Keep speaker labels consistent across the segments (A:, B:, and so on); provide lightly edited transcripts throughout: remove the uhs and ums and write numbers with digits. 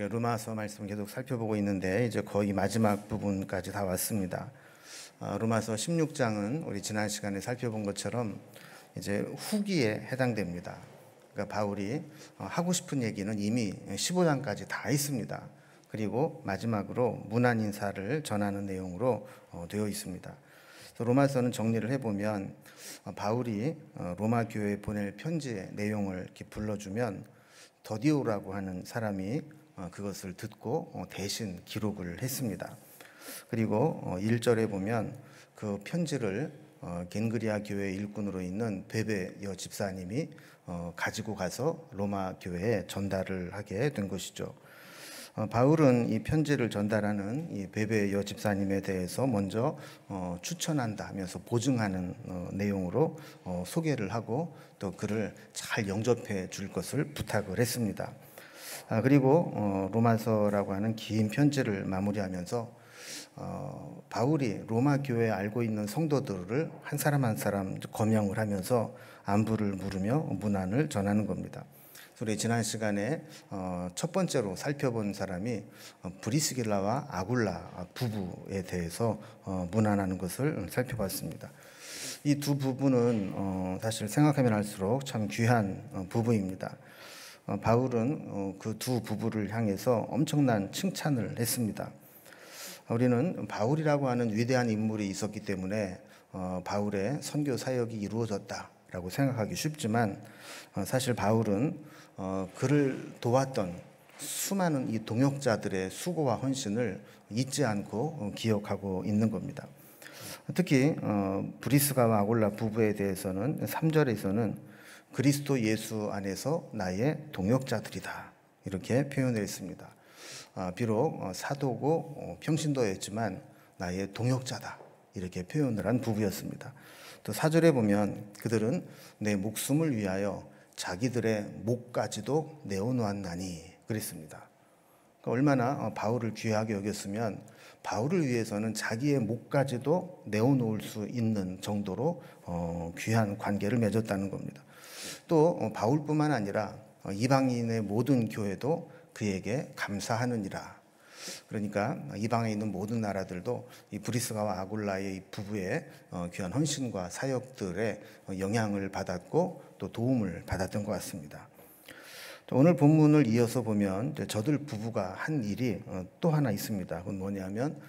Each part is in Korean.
A: 우리가 로마서 말씀 계속 살펴보고 있는데 이제 거의 마지막 부분까지 다 왔습니다. 로마서 16장은 우리 지난 시간에 살펴본 것처럼 이제 후기에 해당됩니다. 그러니까 바울이 하고 싶은 얘기는 이미 15장까지 다 있습니다. 그리고 마지막으로 문안 인사를 전하는 내용으로 되어 있습니다. 그래서 로마서는 정리를 해보면 바울이 로마 교회에 보낼 편지의 내용을 이렇게 불러주면 더디오라고 하는 사람이 그것을 듣고 대신 기록을 했습니다. 그리고 1절에 보면 그 편지를 겐그리아 교회 일꾼으로 있는 베베 여 집사님이 가지고 가서 로마 교회에 전달을 하게 된 것이죠. 바울은 이 편지를 전달하는 이 베베 여 집사님에 대해서 먼저 추천한다 하면서 보증하는 내용으로 소개를 하고 또 그를 잘 영접해 줄 것을 부탁을 했습니다. 그리고 로마서라고 하는 긴 편지를 마무리하면서 바울이 로마 교회에 알고 있는 성도들을 한 사람 한 사람 거명을 하면서 안부를 물으며 문안을 전하는 겁니다. 우리 지난 시간에 첫 번째로 살펴본 사람이 브리스길라와 아굴라 부부에 대해서 문안하는 것을 살펴봤습니다. 이 두 부부는 사실 생각하면 할수록 참 귀한 부부입니다. 바울은 그 두 부부를 향해서 엄청난 칭찬을 했습니다. 우리는 바울이라고 하는 위대한 인물이 있었기 때문에 바울의 선교 사역이 이루어졌다라고 생각하기 쉽지만 사실 바울은 그를 도왔던 수많은 이 동역자들의 수고와 헌신을 잊지 않고 기억하고 있는 겁니다. 특히 브리스가와 아굴라 부부에 대해서는 3절에서는 그리스도 예수 안에서 나의 동역자들이다 이렇게 표현을 했습니다. 비록 사도고 평신도였지만 나의 동역자다 이렇게 표현을 한 부부였습니다. 또 4절에 보면 그들은 내 목숨을 위하여 자기들의 목까지도 내어놓았나니 그랬습니다. 그러니까 얼마나 바울을 귀하게 여겼으면 바울을 위해서는 자기의 목까지도 내어놓을 수 있는 정도로 귀한 관계를 맺었다는 겁니다. 또 바울뿐만 아니라 이방인의 모든 교회도 그에게 감사하느니라. 그러니까 이방에 있는 모든 나라들도 이 브리스가와 아굴라의 이 부부의 귀한 헌신과 사역들의 영향을 받았고 또 도움을 받았던 것 같습니다. 오늘 본문을 이어서 보면 저들 부부가 한 일이 또 하나 있습니다. 그건 뭐냐면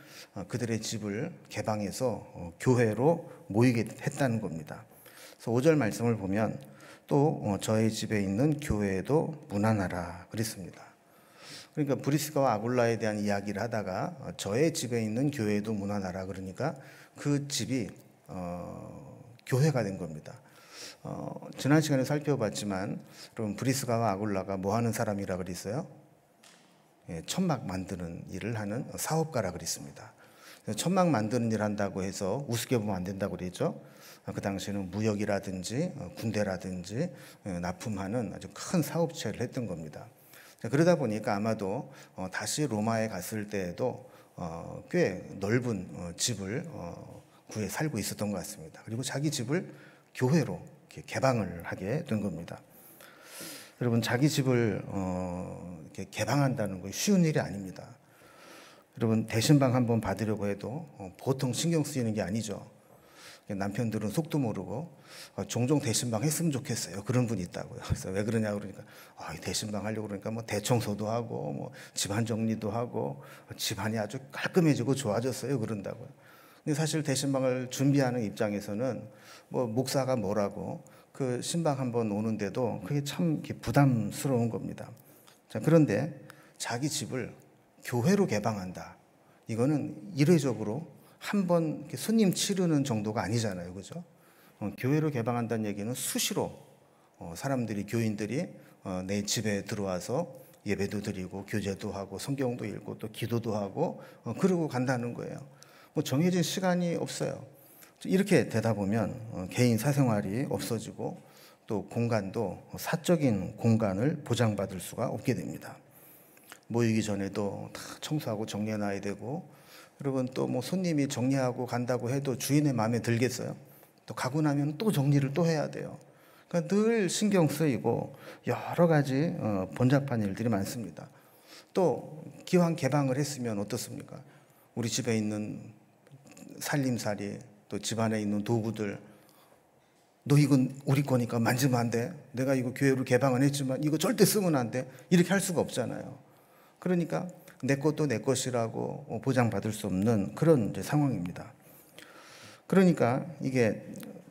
A: 그들의 집을 개방해서 교회로 모이게 했다는 겁니다. 그래서 5절 말씀을 보면 또 저의 집에 있는 교회에도 문안하라 그랬습니다. 그러니까 브리스가와 아굴라에 대한 이야기를 하다가 저의 집에 있는 교회에도 문안하라 그러니까 그 집이 교회가 된 겁니다. 지난 시간에 살펴봤지만 여러분 브리스가와 아굴라가 뭐 하는 사람이라 그랬어요? 천막 만드는 일을 하는 사업가라 그랬습니다. 천막 만드는 일 한다고 해서 우습게 보면 안 된다고 그랬죠. 그 당시에는 무역이라든지 군대라든지 납품하는 아주 큰 사업체를 했던 겁니다. 그러다 보니까 아마도 다시 로마에 갔을 때에도 꽤 넓은 집을 구해 살고 있었던 것 같습니다. 그리고 자기 집을 교회로 이렇게 개방을 하게 된 겁니다. 여러분 자기 집을 이렇게 개방한다는 거 쉬운 일이 아닙니다. 여러분 대신방 한번 받으려고 해도 보통 신경 쓰이는 게 아니죠. 남편들은 속도 모르고 종종 대신방 했으면 좋겠어요. 그런 분이 있다고요. 그래서 왜 그러냐 그러니까 대신방 하려고 그러니까 뭐 대청소도 하고 뭐 집안 정리도 하고 집안이 아주 깔끔해지고 좋아졌어요. 그런다고요. 근데 사실 대신방을 준비하는 입장에서는 뭐 목사가 뭐라고 그 신방 한번 오는데도 그게 참 부담스러운 겁니다. 자, 그런데 자기 집을 교회로 개방한다. 이거는 이례적으로 한번 손님 치르는 정도가 아니잖아요. 그죠? 교회로 개방한다는 얘기는 수시로 사람들이 교인들이 내 집에 들어와서 예배도 드리고 교제도 하고 성경도 읽고 또 기도도 하고 그러고 간다는 거예요. 뭐 정해진 시간이 없어요. 이렇게 되다 보면 개인 사생활이 없어지고 또 공간도 사적인 공간을 보장받을 수가 없게 됩니다. 모이기 전에도 다 청소하고 정리해놔야 되고 여러분 또 뭐 손님이 정리하고 간다고 해도 주인의 마음에 들겠어요? 또 가고 나면 또 정리를 또 해야 돼요. 그러니까 늘 신경 쓰이고 여러 가지 번잡한 일들이 많습니다. 또 기왕 개방을 했으면 어떻습니까? 우리 집에 있는 살림살이, 또 집안에 있는 도구들, 너 이건 우리 거니까 만지면 안 돼. 내가 이거 교회로 개방은 했지만 이거 절대 쓰면 안 돼. 이렇게 할 수가 없잖아요. 그러니까 내 것도 내 것이라고 보장받을 수 없는 그런 이제 상황입니다. 그러니까 이게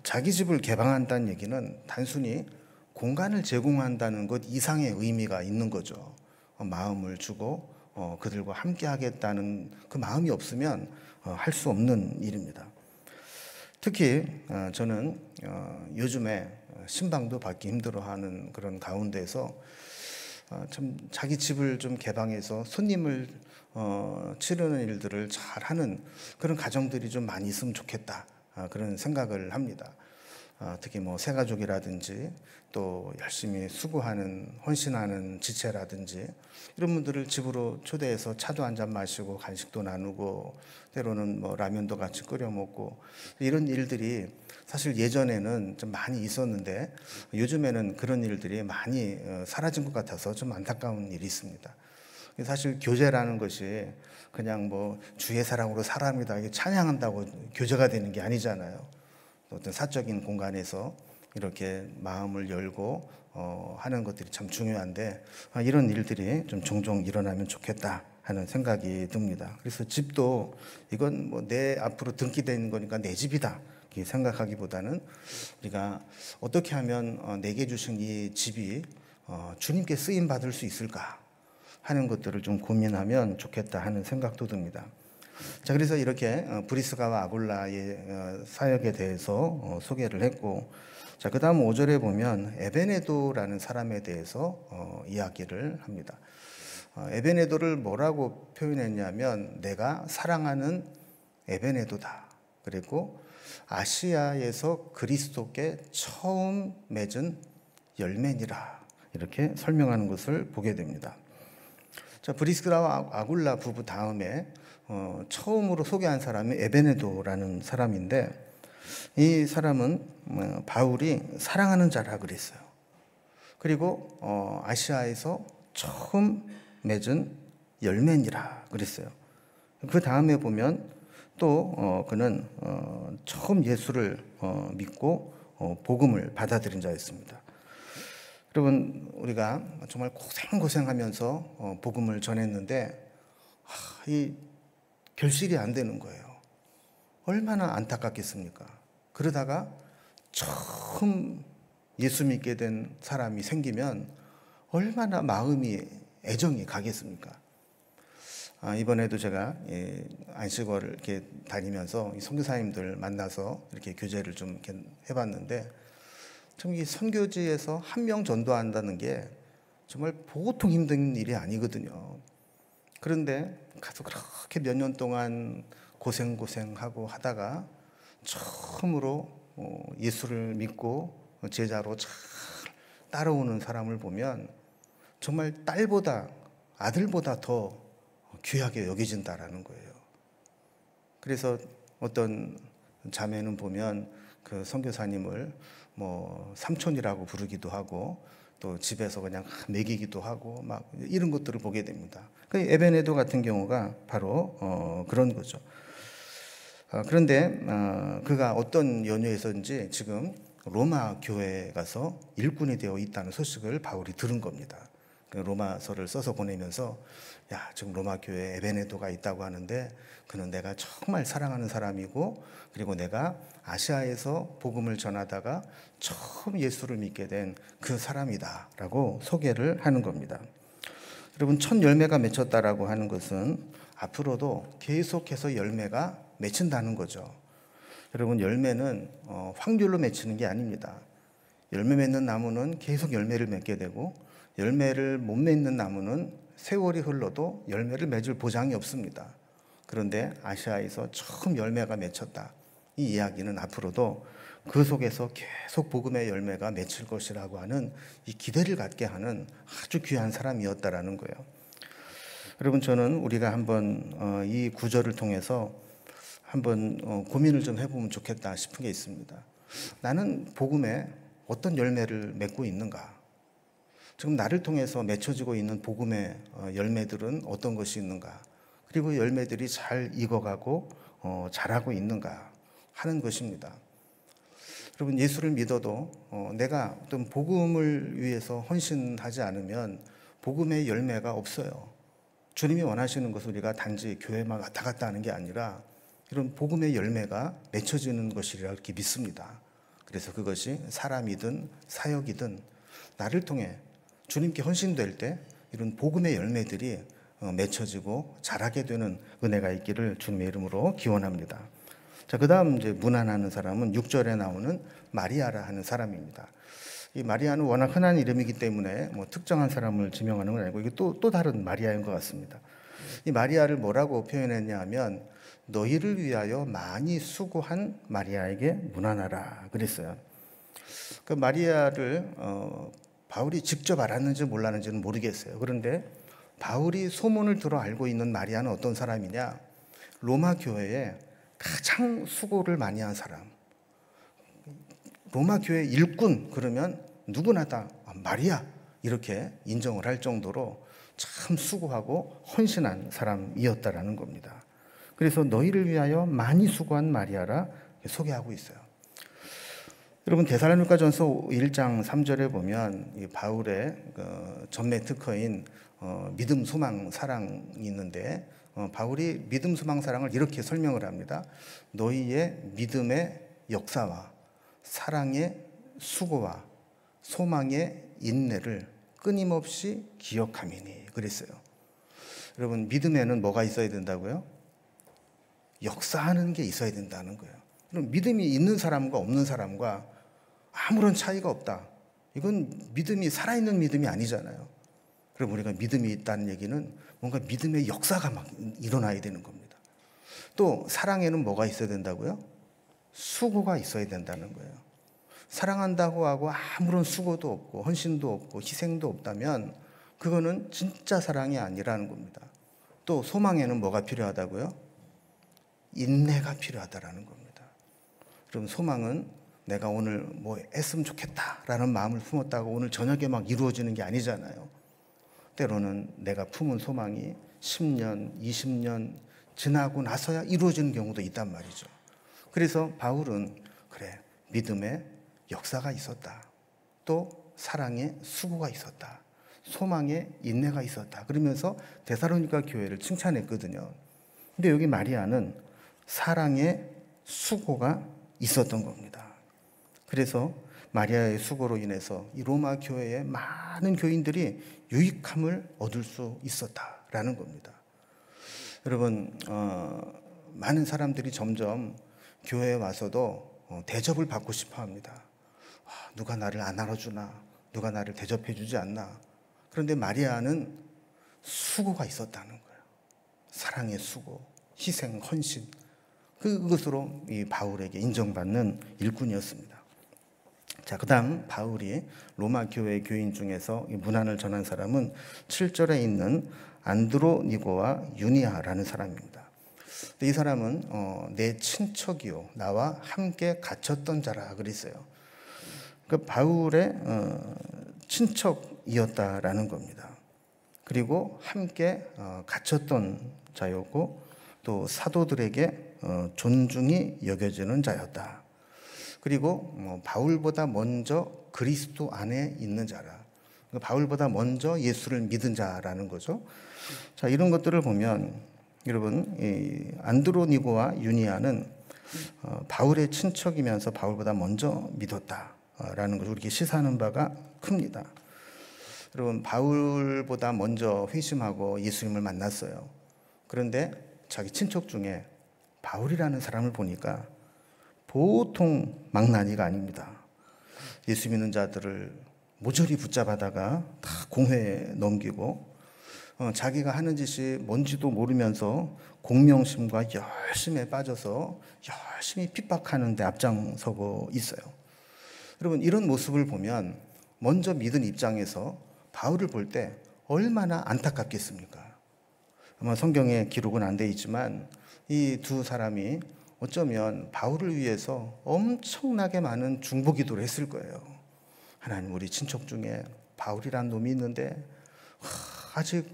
A: 자기 집을 개방한다는 얘기는 단순히 공간을 제공한다는 것 이상의 의미가 있는 거죠. 마음을 주고 그들과 함께 하겠다는 그 마음이 없으면 할 수 없는 일입니다. 특히 저는 요즘에 신방도 받기 힘들어하는 그런 가운데서 참 자기 집을 좀 개방해서 손님을 치르는 일들을 잘하는 그런 가정들이 좀 많이 있으면 좋겠다, 그런 생각을 합니다. 특히 뭐 새가족이라든지 또 열심히 수고하는 헌신하는 지체라든지 이런 분들을 집으로 초대해서 차도 한잔 마시고 간식도 나누고 때로는 뭐 라면도 같이 끓여 먹고 이런 일들이 사실 예전에는 좀 많이 있었는데 요즘에는 그런 일들이 많이 사라진 것 같아서 좀 안타까운 일이 있습니다. 사실 교제라는 것이 그냥 뭐 주의 사랑으로 사람이다 이게 찬양한다고 교제가 되는 게 아니잖아요. 어떤 사적인 공간에서 이렇게 마음을 열고 하는 것들이 참 중요한데 이런 일들이 좀 종종 일어나면 좋겠다 하는 생각이 듭니다. 그래서 집도 이건 뭐 내 앞으로 등기되는 거니까 내 집이다 이렇게 생각하기보다는 우리가 어떻게 하면 내게 주신 이 집이 주님께 쓰임 받을 수 있을까 하는 것들을 좀 고민하면 좋겠다 하는 생각도 듭니다. 자, 그래서 이렇게 브리스가와 아굴라의 사역에 대해서 소개를 했고, 자, 그 다음 5절에 보면 에베네도라는 사람에 대해서 이야기를 합니다. 에베네도를 뭐라고 표현했냐면 내가 사랑하는 에베네도다. 그리고 아시아에서 그리스도께 처음 맺은 열매니라. 이렇게 설명하는 것을 보게 됩니다. 자, 브리스가와 아굴라 부부 다음에 처음으로 소개한 사람이 에베네도라는 사람인데 이 사람은 바울이 사랑하는 자라 그랬어요. 그리고 아시아에서 처음 맺은 열매니라 그랬어요. 그 다음에 보면 또 그는 처음 예수를 믿고 복음을 받아들인 자였습니다. 여러분 우리가 정말 고생하면서 복음을 전했는데 이 결실이 안 되는 거예요. 얼마나 안타깝겠습니까? 그러다가 처음 예수 믿게 된 사람이 생기면 얼마나 마음이 애정이 가겠습니까? 이번에도 제가 안식월을 이렇게 다니면서 선교사님들 만나서 이렇게 교제를 좀 이렇게 해봤는데 참 이 선교지에서 한 명 전도한다는 게 정말 보통 힘든 일이 아니거든요. 그런데 가서 그렇게 몇 년 동안 고생하고 하다가 처음으로 예수를 믿고 제자로 잘 따라오는 사람을 보면 정말 딸보다 아들보다 더 귀하게 여겨진다라는 거예요. 그래서 어떤 자매는 보면 그 선교사님을 뭐 삼촌이라고 부르기도 하고 또 집에서 그냥 먹이기도 하고 막 이런 것들을 보게 됩니다. 그 에베네도 같은 경우가 바로 그런 거죠. 그런데 그가 어떤 연유에서인지 지금 로마 교회에 가서 일꾼이 되어 있다는 소식을 바울이 들은 겁니다. 그 로마서를 써서 보내면서 야, 지금 로마 교회에 에베네도가 있다고 하는데 그는 내가 정말 사랑하는 사람이고 그리고 내가 아시아에서 복음을 전하다가 처음 예수를 믿게 된 그 사람이다라고 소개를 하는 겁니다. 여러분 첫 열매가 맺혔다라고 하는 것은 앞으로도 계속해서 열매가 맺힌다는 거죠. 여러분 열매는 확률로 맺히는 게 아닙니다. 열매 맺는 나무는 계속 열매를 맺게 되고 열매를 못 맺는 나무는 세월이 흘러도 열매를 맺을 보장이 없습니다. 그런데 아시아에서 처음 열매가 맺혔다. 이 이야기는 앞으로도 그 속에서 계속 복음의 열매가 맺힐 것이라고 하는 이 기대를 갖게 하는 아주 귀한 사람이었다라는 거예요. 여러분 저는 우리가 한번 이 구절을 통해서 한번 고민을 좀 해보면 좋겠다 싶은 게 있습니다. 나는 복음에 어떤 열매를 맺고 있는가? 지금 나를 통해서 맺혀지고 있는 복음의 열매들은 어떤 것이 있는가? 그리고 열매들이 잘 익어가고 자라고 있는가 하는 것입니다. 여러분, 예수를 믿어도 내가 어떤 복음을 위해서 헌신하지 않으면 복음의 열매가 없어요. 주님이 원하시는 것은 우리가 단지 교회만 왔다 갔다 하는 게 아니라 이런 복음의 열매가 맺혀지는 것이라 이렇게 믿습니다. 그래서 그것이 사람이든 사역이든 나를 통해 주님께 헌신될 때 이런 복음의 열매들이 맺혀지고 자라게 되는 은혜가 있기를 주님의 이름으로 기원합니다. 자, 그 다음 이제 문안하는 사람은 6절에 나오는 마리아라 하는 사람입니다. 이 마리아는 워낙 흔한 이름이기 때문에 뭐 특정한 사람을 지명하는 건 아니고 이게 또 다른 마리아인 것 같습니다. 이 마리아를 뭐라고 표현했냐 하면 너희를 위하여 많이 수고한 마리아에게 문안하라 그랬어요. 그 마리아를 바울이 직접 알았는지 몰랐는지는 모르겠어요. 그런데 바울이 소문을 들어 알고 있는 마리아는 어떤 사람이냐? 로마 교회에 가장 수고를 많이 한 사람. 로마 교회 일꾼 그러면 누구나 다 마리아 이렇게 인정을 할 정도로 참 수고하고 헌신한 사람이었다라는 겁니다. 그래서 너희를 위하여 많이 수고한 마리아라 소개하고 있어요. 여러분, 데살로니가전서 1장 3절에 보면 이 바울의 전매 특허인 믿음, 소망, 사랑이 있는데 바울이 믿음, 소망, 사랑을 이렇게 설명을 합니다. 너희의 믿음의 역사와 사랑의 수고와 소망의 인내를 끊임없이 기억함이니 그랬어요. 여러분, 믿음에는 뭐가 있어야 된다고요? 역사하는 게 있어야 된다는 거예요. 그럼 믿음이 있는 사람과 없는 사람과 아무런 차이가 없다. 이건 믿음이 살아있는 믿음이 아니잖아요. 그럼 우리가 믿음이 있다는 얘기는 뭔가 믿음의 역사가 막 일어나야 되는 겁니다. 또 사랑에는 뭐가 있어야 된다고요? 수고가 있어야 된다는 거예요. 사랑한다고 하고 아무런 수고도 없고 헌신도 없고 희생도 없다면 그거는 진짜 사랑이 아니라는 겁니다. 또 소망에는 뭐가 필요하다고요? 인내가 필요하다라는 겁니다. 그럼 소망은 내가 오늘 뭐 했으면 좋겠다라는 마음을 품었다고 오늘 저녁에 막 이루어지는 게 아니잖아요. 때로는 내가 품은 소망이 10년, 20년 지나고 나서야 이루어지는 경우도 있단 말이죠. 그래서 바울은 그래, 믿음의 역사가 있었다. 또 사랑의 수고가 있었다. 소망의 인내가 있었다. 그러면서 데살로니가 교회를 칭찬했거든요. 근데 여기 마리아는 사랑의 수고가 있었던 겁니다. 그래서 마리아의 수고로 인해서 이 로마 교회의 많은 교인들이 유익함을 얻을 수 있었다라는 겁니다. 여러분, 많은 사람들이 점점 교회에 와서도 대접을 받고 싶어 합니다. 누가 나를 안 알아주나? 누가 나를 대접해 주지 않나? 그런데 마리아는 수고가 있었다는 거예요. 사랑의 수고, 희생, 헌신. 그것으로 이 바울에게 인정받는 일꾼이었습니다. 자, 그 다음 바울이 로마 교회 교인 중에서 이 문안을 전한 사람은 7절에 있는 안드로니고와 유니아라는 사람입니다. 이 사람은 내 친척이요 나와 함께 갇혔던 자라 그랬어요. 그 바울의 친척이었다라는 겁니다. 그리고 함께 갇혔던 자였고 또 사도들에게 존중이 여겨지는 자였다. 그리고 바울보다 먼저 그리스도 안에 있는 자라. 바울보다 먼저 예수를 믿은 자라는 거죠. 자, 이런 것들을 보면 여러분, 이 안드로니고와 유니아는 바울의 친척이면서 바울보다 먼저 믿었다라는 것을 우리에게 시사하는 바가 큽니다. 여러분, 바울보다 먼저 회심하고 예수님을 만났어요. 그런데 자기 친척 중에 바울이라는 사람을 보니까 보통 망나니가 아닙니다. 예수 믿는 자들을 모조리 붙잡아다가 다 공회에 넘기고 자기가 하는 짓이 뭔지도 모르면서 공명심과 열심에 빠져서 열심히 핍박하는 데 앞장서고 있어요. 여러분, 이런 모습을 보면 먼저 믿은 입장에서 바울을 볼 때 얼마나 안타깝겠습니까? 아마 성경에 기록은 안 돼 있지만 이 두 사람이 어쩌면 바울을 위해서 엄청나게 많은 중보 기도를 했을 거예요. 하나님, 우리 친척 중에 바울이란 놈이 있는데 아직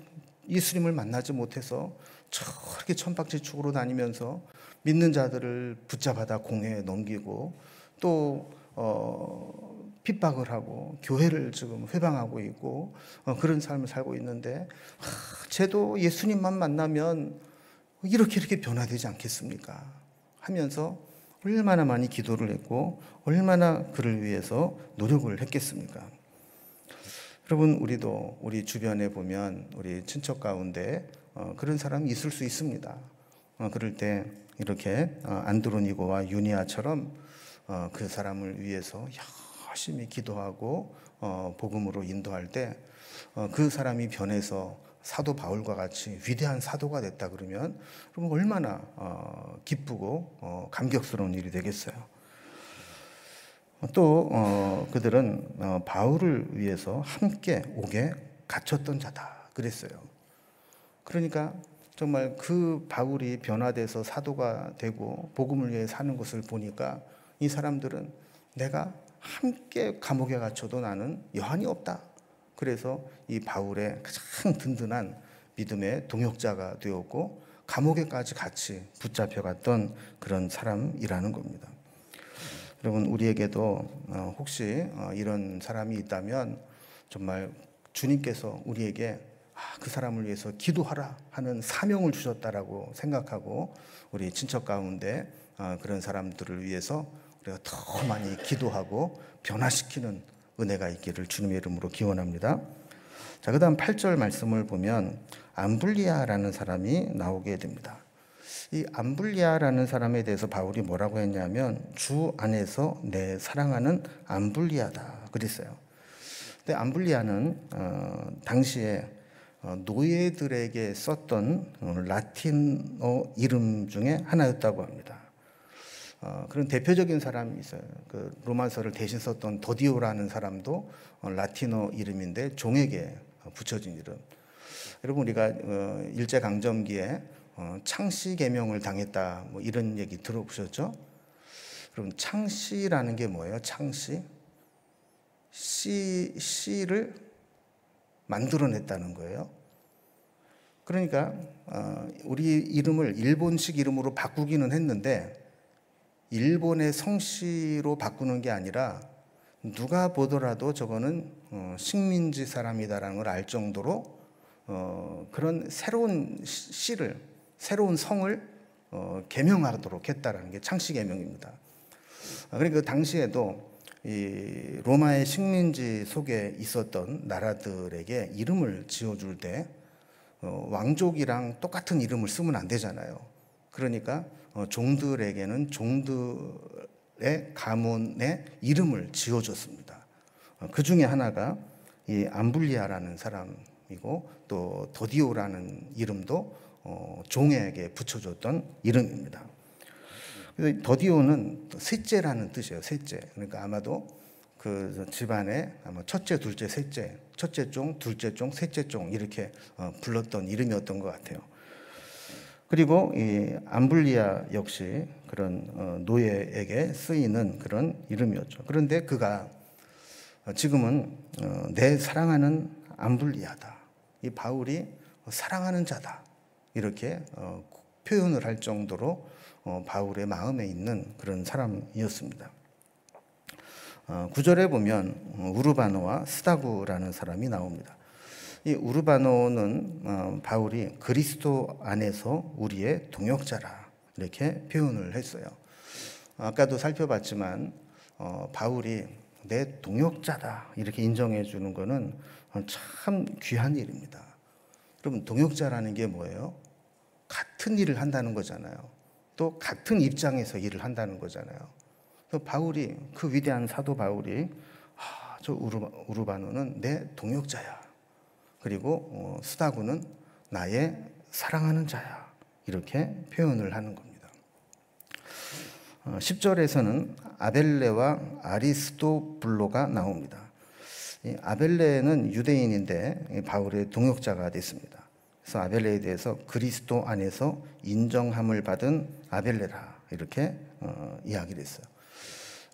A: 예수님을 만나지 못해서 저렇게 천박지축으로 다니면서 믿는 자들을 붙잡아다 공회에 넘기고 또 핍박을 하고 교회를 지금 회방하고 있고 그런 삶을 살고 있는데 쟤도 예수님만 만나면 이렇게 변화되지 않겠습니까? 하면서 얼마나 많이 기도를 했고 얼마나 그를 위해서 노력을 했겠습니까? 여러분, 우리도 우리 주변에 보면 우리 친척 가운데 그런 사람이 있을 수 있습니다. 그럴 때 이렇게 안드로니고와 유니아처럼 그 사람을 위해서 열심히 기도하고 복음으로 인도할 때 그 사람이 변해서 사도 바울과 같이 위대한 사도가 됐다 그러면 그러면 얼마나 기쁘고 감격스러운 일이 되겠어요. 또 그들은 바울을 위해서 함께 옥에 갇혔던 자다 그랬어요. 그러니까 정말 그 바울이 변화돼서 사도가 되고 복음을 위해 사는 것을 보니까 이 사람들은 내가 함께 감옥에 갇혀도 나는 여한이 없다. 그래서 이 바울의 가장 든든한 믿음의 동역자가 되었고 감옥에까지 같이 붙잡혀갔던 그런 사람이라는 겁니다. 여러분, 우리에게도 혹시 이런 사람이 있다면 정말 주님께서 우리에게 그 사람을 위해서 기도하라 하는 사명을 주셨다라고 생각하고 우리 친척 가운데 그런 사람들을 위해서 우리가 더 많이 기도하고 변화시키는 은혜가 있기를 주님의 이름으로 기원합니다. 자, 그 다음 8절 말씀을 보면 암블리아라는 사람이 나오게 됩니다. 이 암블리아라는 사람에 대해서 바울이 뭐라고 했냐면 주 안에서 내 사랑하는 암블리아다 그랬어요. 근데 암블리아는 당시에 노예들에게 썼던 라틴어 이름 중에 하나였다고 합니다. 그런 대표적인 사람이 있어요. 그 로마서를 대신 썼던 더디오라는 사람도 라틴어 이름인데 종에게 붙여진 이름. 여러분, 우리가 일제강점기에 창씨 계명을 당했다 뭐 이런 얘기 들어보셨죠? 그럼 창씨라는 게 뭐예요? 창씨? 씨를 만들어냈다는 거예요. 그러니까 우리 이름을 일본식 이름으로 바꾸기는 했는데 일본의 성씨로 바꾸는 게 아니라 누가 보더라도 저거는 식민지 사람이다라는 걸 알 정도로 그런 새로운 씨를 새로운 성을 계명하도록 했다라는 게 창씨 계명입니다. 그러니까 그 당시에도 이 로마의 식민지 속에 있었던 나라들에게 이름을 지어줄 때 왕족이랑 똑같은 이름을 쓰면 안 되잖아요. 그러니까 종들에게는 종들의 가문의 이름을 지어줬습니다. 그 중에 하나가 이 암블리아라는 사람이고 또 더디오라는 이름도 종에게 붙여줬던 이름입니다. 그래서 더디오는 셋째라는 뜻이에요. 셋째. 그러니까 아마도 그 집안에 아마 첫째, 둘째, 셋째, 첫째 종, 둘째 종, 셋째 종 이렇게 불렀던 이름이었던 것 같아요. 그리고 이 암블리아 역시 그런 노예에게 쓰이는 그런 이름이었죠. 그런데 그가 지금은 내 사랑하는 암블리아다. 이 바울이 사랑하는 자다. 이렇게 표현을 할 정도로 바울의 마음에 있는 그런 사람이었습니다. 9절에 보면 우르바노와 스다구라는 사람이 나옵니다. 이 우르바노는 바울이 그리스도 안에서 우리의 동역자라 이렇게 표현을 했어요. 아까도 살펴봤지만 바울이 내 동역자다 이렇게 인정해 주는 것은 참 귀한 일입니다. 여러분, 동역자라는 게 뭐예요? 같은 일을 한다는 거잖아요. 또 같은 입장에서 일을 한다는 거잖아요. 그래서 바울이 그 위대한 사도 바울이 저 우르바노는 내 동역자야. 그리고 스다구는 나의 사랑하는 자야. 이렇게 표현을 하는 겁니다. 10절에서는 아벨레와 아리스토블로가 나옵니다. 아벨레는 유대인인데 바울의 동역자가 됐습니다. 그래서 아벨레에 대해서 그리스도 안에서 인정함을 받은 아벨레라 이렇게 이야기를 했어요.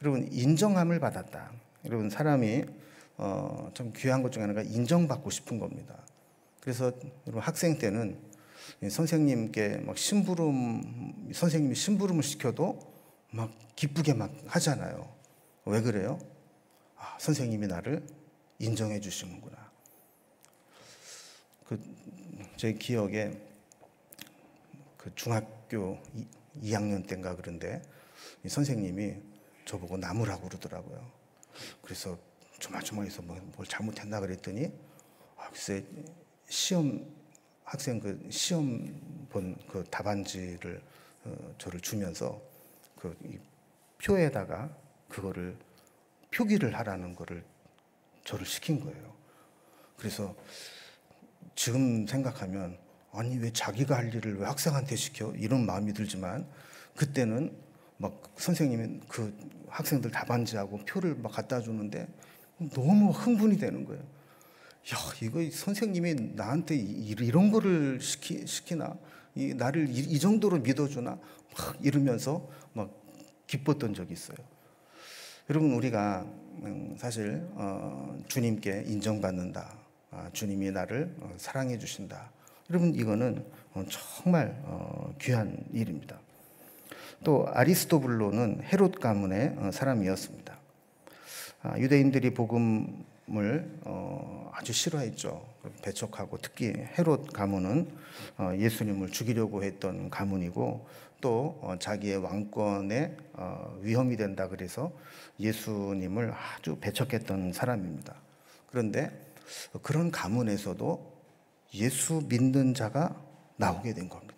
A: 여러분, 인정함을 받았다. 여러분, 사람이 좀 귀한 것 중에 하나가 인정받고 싶은 겁니다. 그래서 여러분 학생 때는 선생님께 막 선생님이 심부름을 시켜도 막 기쁘게 막 하잖아요. 왜 그래요? 선생님이 나를 인정해 주시는구나. 제 기억에 중학교 2학년 때인가 그런데 선생님이 저보고 나무라고 그러더라고요. 그래서 조마조마해서 뭘 잘못했나 그랬더니 글쎄 학생 시험 본 그 답안지를 저를 주면서 이 표에다가 그거를 표기를 하라는 거를 저를 시킨 거예요. 그래서 지금 생각하면 아니 왜 자기가 할 일을 왜 학생한테 시켜? 이런 마음이 들지만 그때는 막 선생님이 그 학생들 답안지하고 표를 막 갖다 주는데 너무 흥분이 되는 거예요. 야, 이거 선생님이 나한테 이런 거를 시키나? 나를 이 정도로 믿어주나? 막 이러면서 막 기뻤던 적이 있어요. 여러분, 우리가 사실 주님께 인정받는다. 주님이 나를 사랑해 주신다. 여러분, 이거는 정말 귀한 일입니다. 또 아리스토블로는 헤롯 가문의 사람이었습니다. 유대인들이 복음을 아주 싫어했죠. 배척하고 특히 헤롯 가문은 예수님을 죽이려고 했던 가문이고 또 자기의 왕권에 위험이 된다 그래서 예수님을 아주 배척했던 사람입니다. 그런데 그런 가문에서도 예수 믿는 자가 나오게 된 겁니다.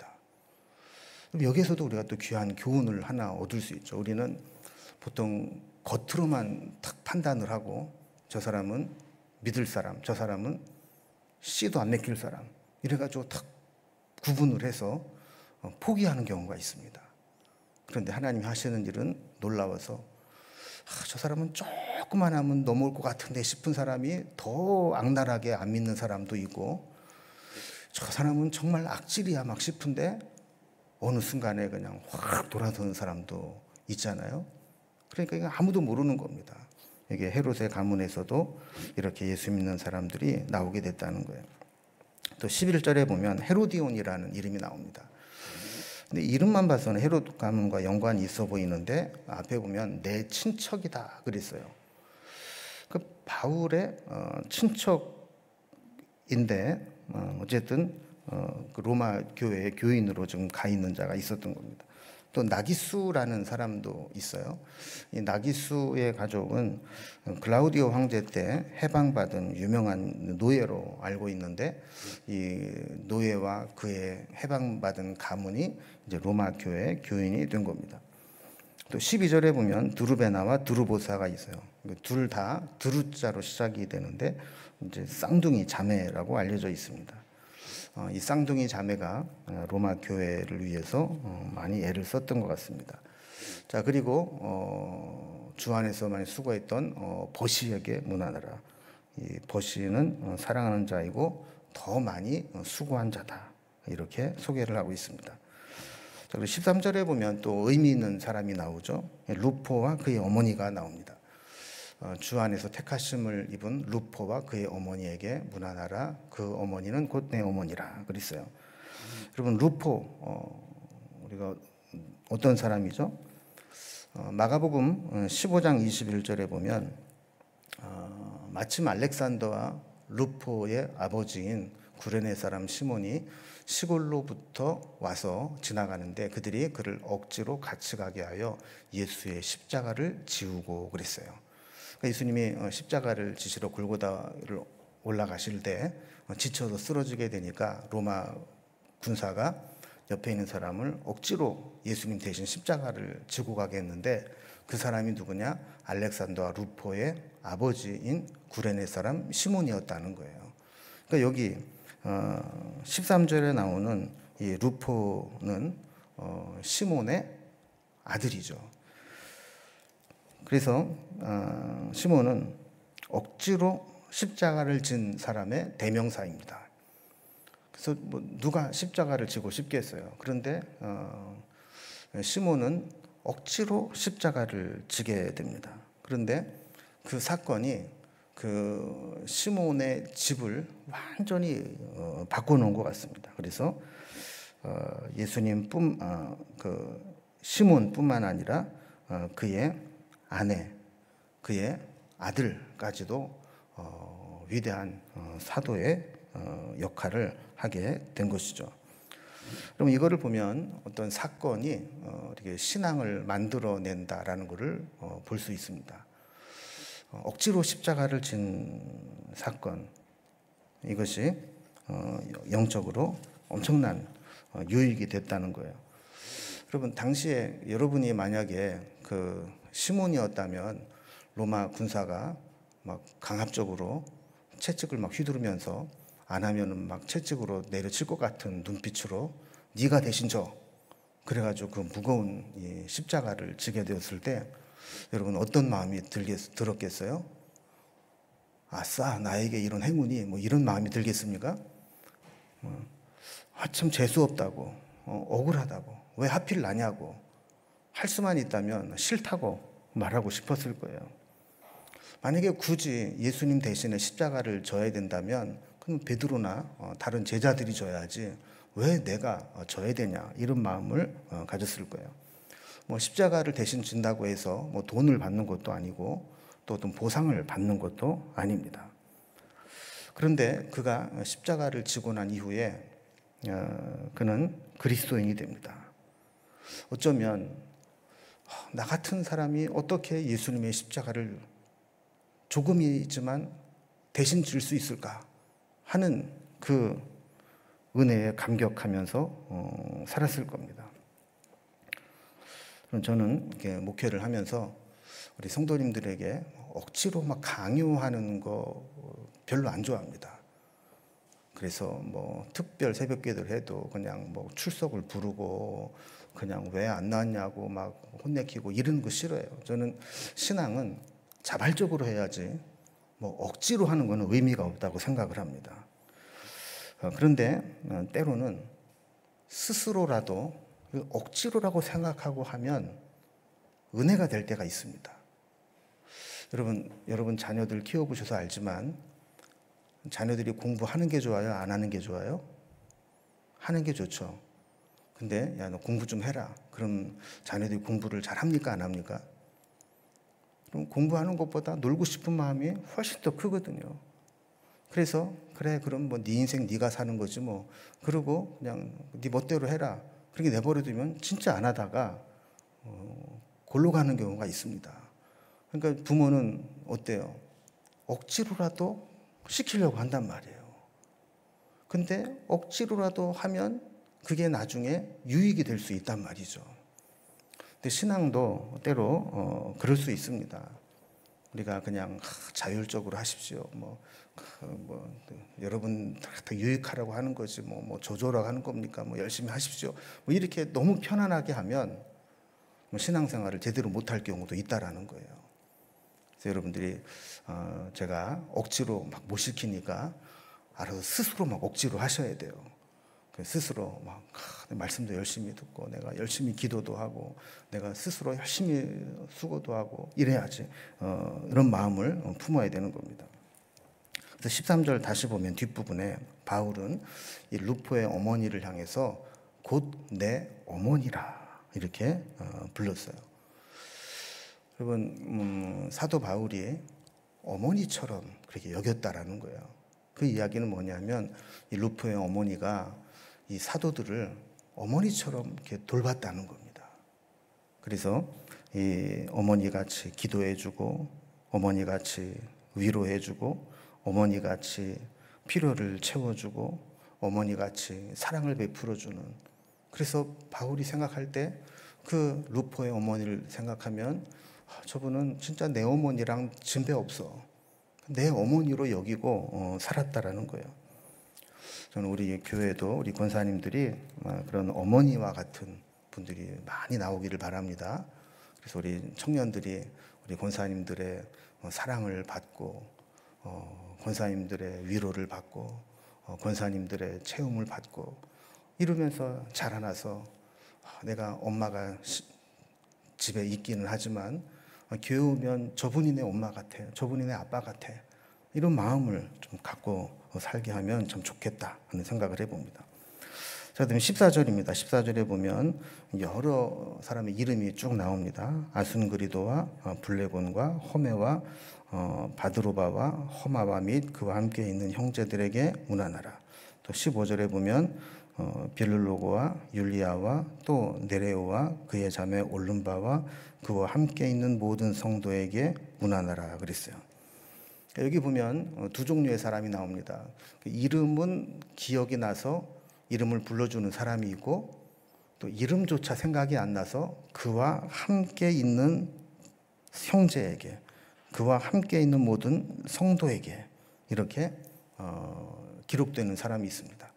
A: 여기에서도 우리가 또 귀한 교훈을 하나 얻을 수 있죠. 우리는 보통 겉으로만 탁 판단을 하고 저 사람은 믿을 사람, 저 사람은 씨도 안 내킬 사람 이래가지고 탁 구분을 해서 포기하는 경우가 있습니다. 그런데 하나님이 하시는 일은 놀라워서 저 사람은 조금만 하면 넘어올 것 같은데 싶은 사람이 더 악랄하게 안 믿는 사람도 있고 저 사람은 정말 악질이야 막 싶은데 어느 순간에 그냥 확 돌아서는 사람도 있잖아요. 그러니까 이거 아무도 모르는 겁니다. 이게 헤롯의 가문에서도 이렇게 예수 믿는 사람들이 나오게 됐다는 거예요. 또 11절에 보면 헤로디온이라는 이름이 나옵니다. 근데 이름만 봐서는 헤롯 가문과 연관이 있어 보이는데 앞에 보면 내 친척이다 그랬어요. 그 바울의 친척인데 어쨌든 그 로마 교회의 교인으로 좀 가 있는 자가 있었던 겁니다. 또 나기수라는 사람도 있어요. 이 나기수의 가족은 클라우디오 황제 때 해방받은 유명한 노예로 알고 있는데 이 노예와 그의 해방받은 가문이 이제 로마 교회 교인이 된 겁니다. 또 12절에 보면 드루베나와 드루보사가 있어요. 둘 다 드루자로 시작이 되는데 이제 쌍둥이 자매라고 알려져 있습니다. 이 쌍둥이 자매가 로마 교회를 위해서 많이 애를 썼던 것 같습니다. 자, 그리고 주 안에서 많이 수고했던 버시에게 문하노라. 이 버시는 사랑하는 자이고 더 많이 수고한 자다. 이렇게 소개를 하고 있습니다. 자, 그리고 13절에 보면 또 의미 있는 사람이 나오죠. 루포와 그의 어머니가 나옵니다. 주 안에서 택하심을 입은 루포와 그의 어머니에게 문하나라. 그 어머니는 곧 내 어머니라 그랬어요. 여러분, 루포 우리가 어떤 사람이죠? 마가복음 15장 21절에 보면 마침 알렉산더와 루포의 아버지인 구레네 사람 시몬이 시골로부터 와서 지나가는데 그들이 그를 억지로 같이 가게 하여 예수의 십자가를 지우고 그랬어요. 예수님이 십자가를 지시러 골고다를 올라가실 때 지쳐서 쓰러지게 되니까 로마 군사가 옆에 있는 사람을 억지로 예수님 대신 십자가를 지고 가게 했는데 그 사람이 누구냐? 알렉산더와 루포의 아버지인 구레네 사람 시몬이었다는 거예요. 그러니까 여기 13절에 나오는 이 루포는 시몬의 아들이죠. 그래서 시몬은 억지로 십자가를 진 사람의 대명사입니다. 그래서 누가 십자가를 지고 싶겠어요. 그런데 시몬은 억지로 십자가를 지게 됩니다. 그런데 그 사건이 그 시몬의 집을 완전히 바꿔놓은 것 같습니다. 그래서 그 시몬뿐만 아니라 그의 아내, 그의 아들까지도 위대한 사도의 역할을 하게 된 것이죠. 그럼 이거를 보면 어떤 사건이 이렇게 신앙을 만들어낸다라는 것을 볼 수 있습니다. 억지로 십자가를 진 사건, 이것이 영적으로 엄청난 유익이 됐다는 거예요. 여러분, 당시에 여러분이 만약에 그 시몬이었다면 로마 군사가 막 강압적으로 채찍을 막 휘두르면서 안 하면은 막 채찍으로 내려칠 것 같은 눈빛으로 네가 대신 져, 그래가지고 그 무거운 이 십자가를 지게 되었을 때 여러분 어떤 마음이 들었겠어요? 아싸, 나에게 이런 행운이, 뭐 이런 마음이 들겠습니까? 참 재수 없다고, 억울하다고, 왜 하필 나냐고 할 수만 있다면 싫다고 말하고 싶었을 거예요. 만약에 굳이 예수님 대신에 십자가를 져야 된다면 그럼 베드로나 다른 제자들이 져야지 왜 내가 져야 되냐, 이런 마음을 가졌을 거예요. 뭐 십자가를 대신 진다고 해서 뭐 돈을 받는 것도 아니고 또 어떤 보상을 받는 것도 아닙니다. 그런데 그가 십자가를 지고 난 이후에 그는 그리스도인이 됩니다. 어쩌면 나 같은 사람이 어떻게 예수님의 십자가를 조금이지만 대신 질 수 있을까 하는 그 은혜에 감격하면서 살았을 겁니다. 저는 이렇게 목회를 하면서 우리 성도님들에게 억지로 막 강요하는 거 별로 안 좋아합니다. 그래서 뭐 특별 새벽기도를 해도 그냥 뭐 출석을 부르고 그냥 왜 안 나왔냐고 막 혼내키고 이러는 거 싫어요. 저는 신앙은 자발적으로 해야지 뭐 억지로 하는 거는 의미가 없다고 생각을 합니다. 그런데 때로는 스스로라도 억지로라고 생각하고 하면 은혜가 될 때가 있습니다. 여러분 자녀들 키워보셔서 알지만 자녀들이 공부하는 게 좋아요? 안 하는 게 좋아요? 하는 게 좋죠. 근데 야, 너 공부 좀 해라. 그럼 자녀들이 공부를 잘 합니까? 안 합니까? 그럼 공부하는 것보다 놀고 싶은 마음이 훨씬 더 크거든요. 그래서 그래, 그럼 뭐 네 인생 네가 사는 거지 뭐. 그러고 그냥 네 멋대로 해라. 그렇게 내버려두면 진짜 안 하다가 골로 가는 경우가 있습니다. 그러니까 부모는 어때요? 억지로라도 시키려고 한단 말이에요. 근데 억지로라도 하면 그게 나중에 유익이 될 수 있단 말이죠. 근데 신앙도 때로 그럴 수 있습니다. 우리가 그냥 자율적으로 하십시오. 여러분 다 유익하라고 하는 거지 뭐 조조라고 하는 겁니까? 뭐 열심히 하십시오. 뭐 이렇게 너무 편안하게 하면 신앙생활을 제대로 못할 경우도 있다라는 거예요. 그래서 여러분들이 제가 억지로 막 못 시키니까 알아서 스스로 막 억지로 하셔야 돼요. 스스로 막 말씀도 열심히 듣고 내가 열심히 기도도 하고 내가 스스로 열심히 수고도 하고 이래야지 이런 마음을 품어야 되는 겁니다. 그래서 13절 다시 보면 뒷부분에 바울은 이 루포의 어머니를 향해서 곧 내 어머니라 이렇게 불렀어요. 여러분 사도 바울이 어머니처럼 그렇게 여겼다라는 거예요. 그 이야기는 뭐냐면 이 루포의 어머니가 이 사도들을 어머니처럼 이렇게 돌봤다는 겁니다. 그래서 이 어머니같이 기도해주고 어머니같이 위로해주고 어머니같이 필요를 채워주고 어머니같이 사랑을 베풀어주는, 그래서 바울이 생각할 때 그 루포의 어머니를 생각하면 저분은 진짜 내 어머니랑 진배 없어. 내 어머니로 여기고 살았다라는 거예요. 저는 우리 교회도 우리 권사님들이 그런 어머니와 같은 분들이 많이 나오기를 바랍니다. 그래서 우리 청년들이 우리 권사님들의 사랑을 받고 권사님들의 위로를 받고 권사님들의 체험을 받고 이러면서 자라나서 내가 엄마가 집에 있기는 하지만 교회 오면 저분이 내 엄마 같아, 저분이 내 아빠 같아 이런 마음을 좀 갖고 살게 하면 참 좋겠다 하는 생각을 해봅니다. 자, 그다음에 14절입니다. 14절에 보면 여러 사람의 이름이 쭉 나옵니다. 아순그리도와 블레곤과 호메와 바드로바와 호마바 및 그와 함께 있는 형제들에게 문안하라. 또 15절에 보면 빌르로고와 율리아와 또 네레오와 그의 자매 올름바와 그와 함께 있는 모든 성도에게 문안하라 그랬어요. 여기 보면 두 종류의 사람이 나옵니다. 이름은 기억이 나서 이름을 불러주는 사람이 있고, 또 이름조차 생각이 안 나서 그와 함께 있는 형제에게, 그와 함께 있는 모든 성도에게 이렇게 기록되는 사람이 있습니다.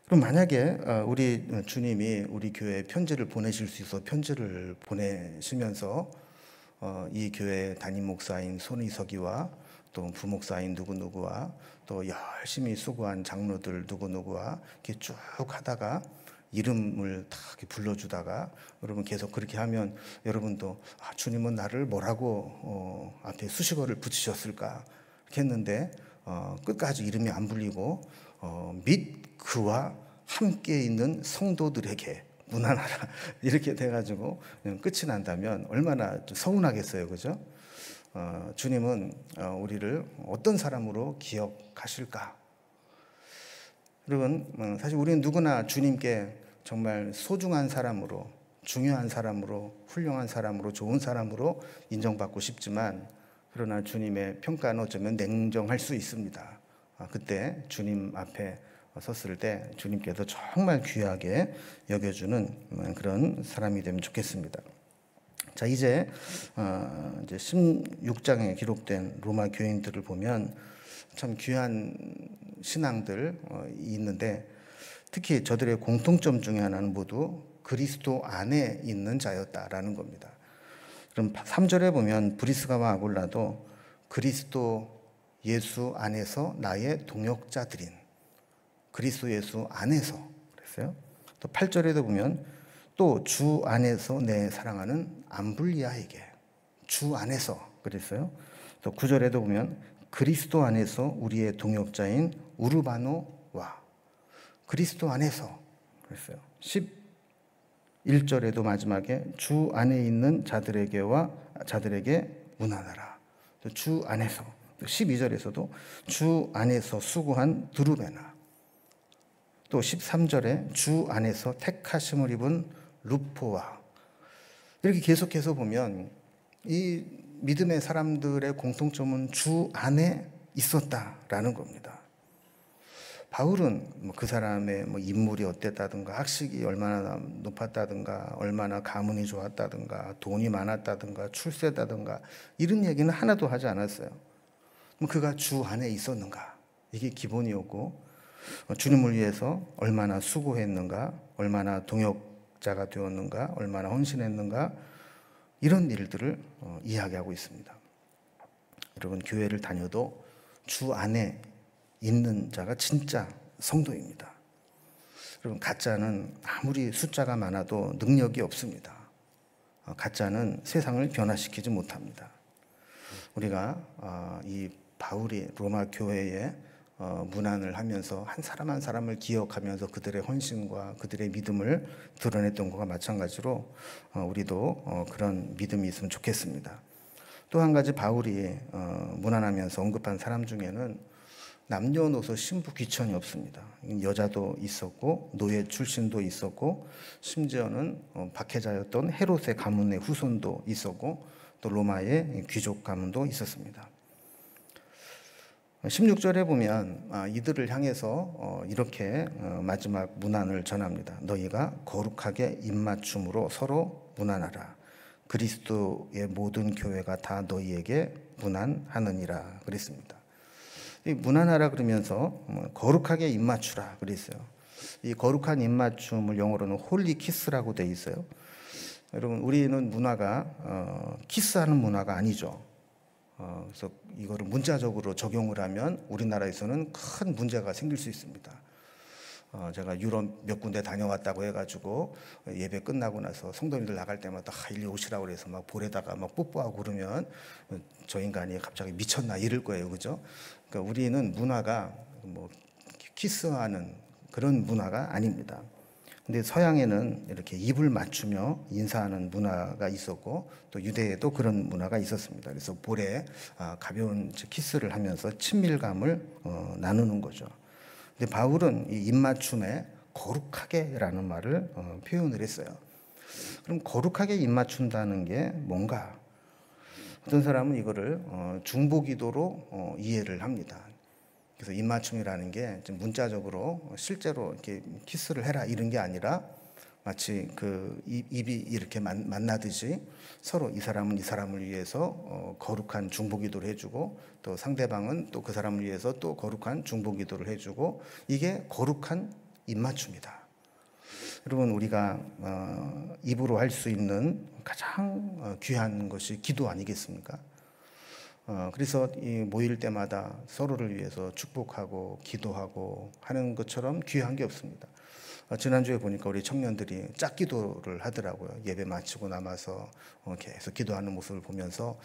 A: 그럼 만약에 우리 주님이 우리 교회에 편지를 보내실 수 있어 편지를 보내시면서 이 교회 담임 목사인 손의석이와 또 부목사인 누구누구와 또 열심히 수고한 장로들 누구누구와 이렇게 쭉 하다가 이름을 다 불러주다가 여러분 계속 그렇게 하면 여러분도 주님은 나를 뭐라고 앞에 수식어를 붙이셨을까 이렇게 했는데 끝까지 이름이 안 불리고 및 그와 함께 있는 성도들에게 문안하라 이렇게 돼가지고 그냥 끝이 난다면 얼마나 좀 서운하겠어요, 그죠? 주님은 우리를 어떤 사람으로 기억하실까? 여러분, 사실 우리는 누구나 주님께 정말 소중한 사람으로, 중요한 사람으로, 훌륭한 사람으로, 좋은 사람으로 인정받고 싶지만, 그러나 주님의 평가는 어쩌면 냉정할 수 있습니다. 그때 주님 앞에 섰을 때 주님께서 정말 귀하게 여겨주는 그런 사람이 되면 좋겠습니다. 자, 이제 16장에 기록된 로마 교인들을 보면 참 귀한 신앙들이 있는데, 특히 저들의 공통점 중에 하나는 모두 그리스도 안에 있는 자였다라는 겁니다. 그럼 3절에 보면 브리스가와 아굴라도 그리스도 예수 안에서 나의 동역자들인, 그리스도 예수 안에서 그랬어요. 또 8절에도 보면 또 주 안에서 내 사랑하는 암블리아에게, 주 안에서 그랬어요. 또 9절에도 보면 그리스도 안에서 우리의 동역자인 우르바노와, 그리스도 안에서 그랬어요. 11절에도 마지막에 주 안에 있는 자들에게 문안하라. 또 주 안에서. 또 12절에서도 주 안에서 수고한 두루베나. 또 13절에 주 안에서 택하심을 입은 루포와. 이렇게 계속해서 보면 이 믿음의 사람들의 공통점은 주 안에 있었다라는 겁니다. 바울은 그 사람의 인물이 어땠다든가, 학식이 얼마나 높았다든가, 얼마나 가문이 좋았다든가, 돈이 많았다든가, 출세다든가 이런 얘기는 하나도 하지 않았어요. 그가 주 안에 있었는가, 이게 기본이었고, 주님을 위해서 얼마나 수고했는가, 얼마나 동역자가 되었는가, 얼마나 헌신했는가, 이런 일들을 이야기하고 있습니다. 여러분, 교회를 다녀도 주 안에 있는 자가 진짜 성도입니다. 여러분, 가짜는 아무리 숫자가 많아도 능력이 없습니다. 가짜는 세상을 변화시키지 못합니다. 우리가 이 바울이 로마 교회에 문안을 하면서 한 사람 한 사람을 기억하면서 그들의 헌신과 그들의 믿음을 드러냈던 것과 마찬가지로 우리도 그런 믿음이 있으면 좋겠습니다. 또 한 가지 바울이 문안하면서 언급한 사람 중에는 남녀노소 신부 귀천이 없습니다. 여자도 있었고 노예 출신도 있었고 심지어는 박해자였던 헤롯의 가문의 후손도 있었고 또 로마의 귀족 가문도 있었습니다. 16절에 보면 이들을 향해서 이렇게 마지막 문안을 전합니다. 너희가 거룩하게 입맞춤으로 서로 문안하라. 그리스도의 모든 교회가 다 너희에게 문안하느니라 그랬습니다. 이 문안하라 그러면서 거룩하게 입맞추라 그랬어요. 이 거룩한 입맞춤을 영어로는 홀리 키스라고 돼 있어요. 여러분, 우리는 문화가 키스하는 문화가 아니죠. 그래서 이거를 문자적으로 적용을 하면 우리나라에서는 큰 문제가 생길 수 있습니다. 제가 유럽 몇 군데 다녀왔다고 해가지고 예배 끝나고 나서 성도님들 나갈 때마다 일리 오시라고 그래서 막 볼에다가 막 뽀뽀하고 그러면 저 인간이 갑자기 미쳤나 이럴 거예요, 그죠? 그러니까 우리는 문화가 뭐 키스하는 그런 문화가 아닙니다. 근데 서양에는 이렇게 입을 맞추며 인사하는 문화가 있었고 또 유대에도 그런 문화가 있었습니다. 그래서 볼에 가벼운 키스를 하면서 친밀감을 나누는 거죠. 근데 바울은 이 입맞춤에 거룩하게라는 말을 표현을 했어요. 그럼 거룩하게 입맞춘다는 게 뭔가? 어떤 사람은 이거를 중보기도로 이해를 합니다. 그래서 입맞춤이라는 게 문자적으로 실제로 이렇게 키스를 해라 이런 게 아니라 마치 그 입이 이렇게 만나듯이 서로 이 사람은 이 사람을 위해서 거룩한 중보기도를 해주고 또 상대방은 또 그 사람을 위해서 또 거룩한 중보기도를 해주고 이게 거룩한 입맞춤이다. 여러분 우리가 입으로 할 수 있는 가장 귀한 것이 기도 아니겠습니까? 그래서 이 모일 때마다 서로를 위해서 축복하고 기도하고 하는 것처럼 귀한 게 없습니다. 지난주에 보니까 우리 청년들이 짝기도를 하더라고요. 예배 마치고 남아서 계속 기도하는 모습을 보면서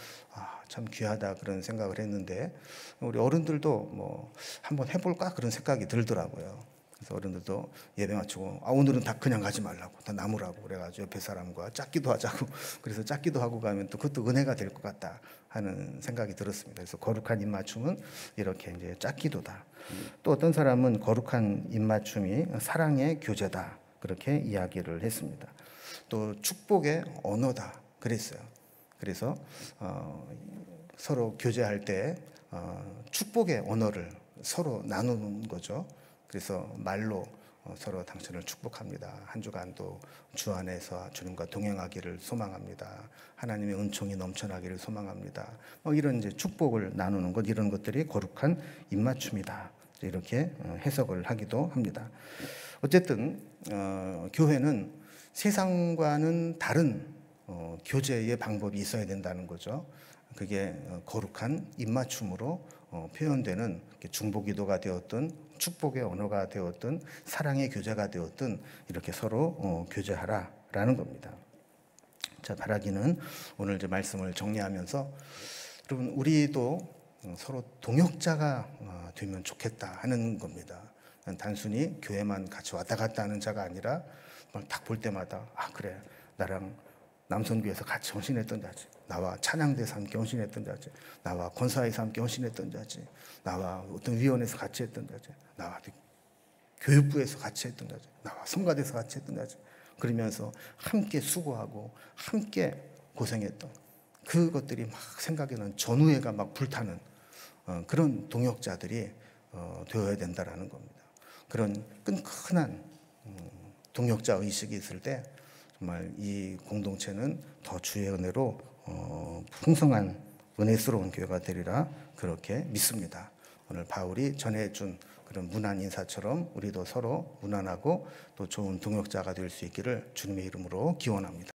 A: 참 귀하다 그런 생각을 했는데 우리 어른들도 뭐 한번 해볼까 그런 생각이 들더라고요. 그래서 어른들도 예배 마치고 오늘은 다 그냥 가지 말라고 다 남으라고 그래가지고 옆에 사람과 짝기도 하자고 그래서 짝기도 하고 가면 또 그것도 은혜가 될 것 같다 하는 생각이 들었습니다. 그래서 거룩한 입맞춤은 이렇게 이제 짝기도다. 또 어떤 사람은 거룩한 입맞춤이 사랑의 교제다 그렇게 이야기를 했습니다. 또 축복의 언어다 그랬어요. 그래서 서로 교제할 때 축복의 언어를 서로 나누는 거죠. 그래서 말로 서로 당신을 축복합니다. 한 주간도 주 안에서 주님과 동행하기를 소망합니다. 하나님의 은총이 넘쳐나기를 소망합니다. 이런 이제 축복을 나누는 것 이런 것들이 거룩한 입맞춤이다. 이렇게 해석을 하기도 합니다. 어쨌든 교회는 세상과는 다른 교제의 방법이 있어야 된다는 거죠. 그게 거룩한 입맞춤으로 표현되는 중보기도가 되었든 축복의 언어가 되었든 사랑의 교제가 되었든 이렇게 서로 교제하라라는 겁니다. 자, 바라기는 오늘 이제 말씀을 정리하면서 여러분 우리도 서로 동역자가 되면 좋겠다 하는 겁니다. 단순히 교회만 같이 왔다 갔다 하는 자가 아니라 딱 볼 때마다 그래 나랑 남선교에서 같이 헌신했던 자지, 나와 찬양대에서 함께 헌신했던 자지, 나와 권사에서 함께 헌신했던 자지, 나와 어떤 위원회에서 같이 했던 자지, 나와 교육부에서 같이 했던 자지, 나와 성가대에서 같이 했던 자지. 그러면서 함께 수고하고 함께 고생했던 그것들이 막 생각이 나는 전우회가 막 불타는 그런 동역자들이 되어야 된다라는 겁니다. 그런 끈끈한 동역자 의식이 있을 때 정말 이 공동체는 더 주의 은혜로 풍성한 은혜스러운 교회가 되리라 그렇게 믿습니다. 오늘 바울이 전해준 그런 문안 인사처럼 우리도 서로 문안하고 또 좋은 동역자가 될 수 있기를 주님의 이름으로 기원합니다.